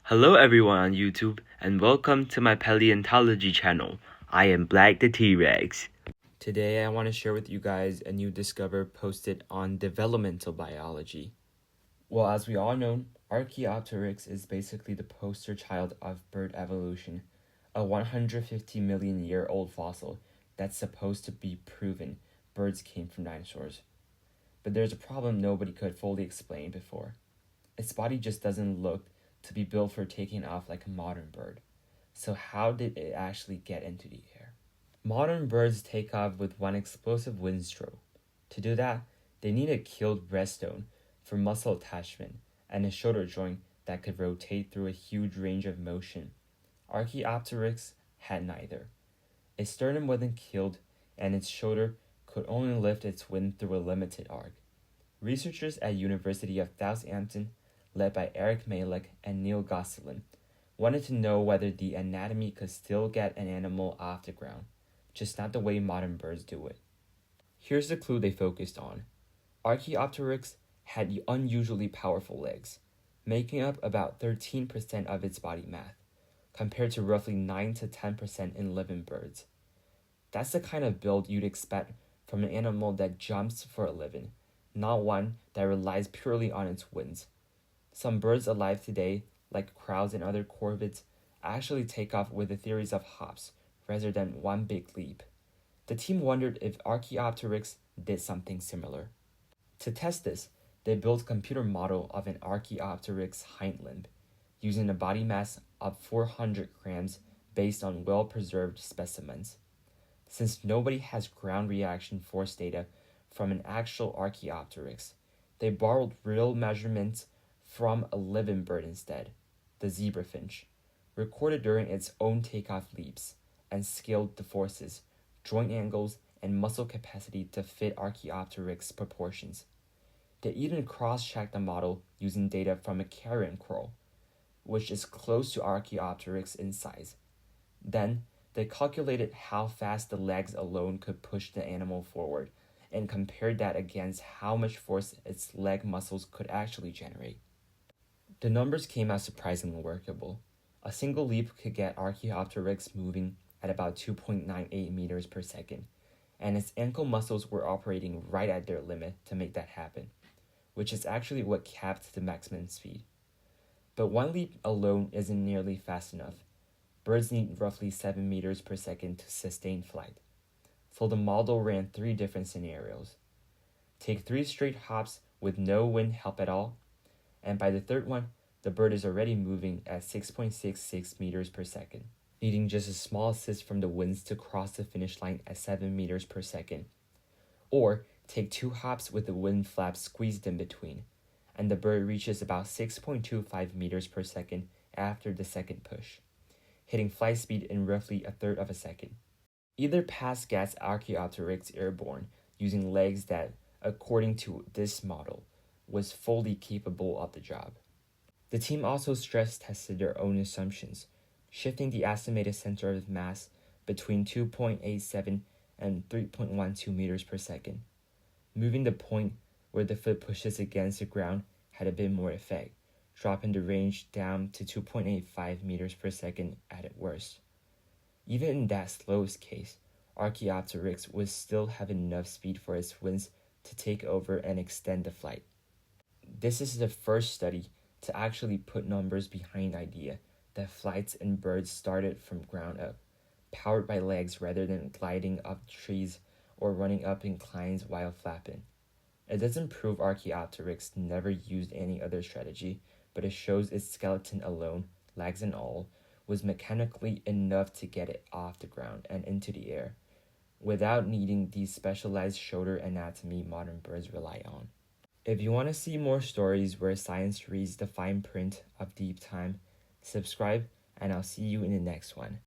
Hello everyone on YouTube and welcome to my paleontology channel. I am Black the T-Rex. Today I want to share with you guys a new discovery posted on developmental biology. Well, as we all know, Archaeopteryx is basically the poster child of bird evolution, a 150 million year old fossil that's supposed to be proven birds came from dinosaurs. But there's a problem nobody could fully explain before. Its body just doesn't look to be built for taking off like a modern bird. So how did it actually get into the air? Modern birds take off with one explosive wind stroke. To do that, they need a keeled breastbone for muscle attachment and a shoulder joint that could rotate through a huge range of motion. Archaeopteryx had neither. Its sternum wasn't keeled and its shoulder could only lift its wing through a limited arc. Researchers at University of Southampton, led by Eric Malik and Neil Gosselin, wanted to know whether the anatomy could still get an animal off the ground, just not the way modern birds do it. Here's the clue they focused on. Archaeopteryx had unusually powerful legs, making up about 13% of its body mass, compared to roughly 9 to 10% in living birds. That's the kind of build you'd expect from an animal that jumps for a living, not one that relies purely on its wings. Some birds alive today, like crows and other corvids, actually take off with a series of hops rather than one big leap. The team wondered if Archaeopteryx did something similar. To test this, they built a computer model of an Archaeopteryx hind limb, using a body mass of 400 grams based on well-preserved specimens. Since nobody has ground reaction force data from an actual Archaeopteryx, they borrowed real measurements from a living bird instead, the zebrafinch, recorded during its own takeoff leaps, and scaled the forces, joint angles, and muscle capacity to fit Archaeopteryx proportions. They even cross-checked the model using data from a carrion crow, which is close to Archaeopteryx in size. Then, they calculated how fast the legs alone could push the animal forward and compared that against how much force its leg muscles could actually generate. The numbers came out surprisingly workable. A single leap could get Archaeopteryx moving at about 2.98 meters per second, and its ankle muscles were operating right at their limit to make that happen, which is actually what capped the maximum speed. But one leap alone isn't nearly fast enough. Birds need roughly 7 meters per second to sustain flight. So the model ran 3 different scenarios. Take 3 straight hops with no wind help at all, and by the third one, the bird is already moving at 6.66 meters per second, needing just a small assist from the winds to cross the finish line at 7 meters per second. Or take 2 hops with the wind flaps squeezed in between, and the bird reaches about 6.25 meters per second after the second push, hitting flight speed in roughly a third of a second. Either path gets Archaeopteryx airborne using legs that, according to this model, was fully capable of the job. The team also stress tested their own assumptions, shifting the estimated center of mass between 2.87 and 3.12 meters per second. Moving the point where the foot pushes against the ground had a bit more effect, dropping the range down to 2.85 meters per second at its worst. Even in that slowest case, Archaeopteryx would still have enough speed for its wings to take over and extend the flight. This is the first study to actually put numbers behind the idea that flights in birds started from ground up, powered by legs rather than gliding up trees or running up inclines while flapping. It doesn't prove Archaeopteryx never used any other strategy, but it shows its skeleton alone, legs and all, was mechanically enough to get it off the ground and into the air, without needing the specialized shoulder anatomy modern birds rely on. If you want to see more stories where science reads the fine print of deep time, subscribe and I'll see you in the next one.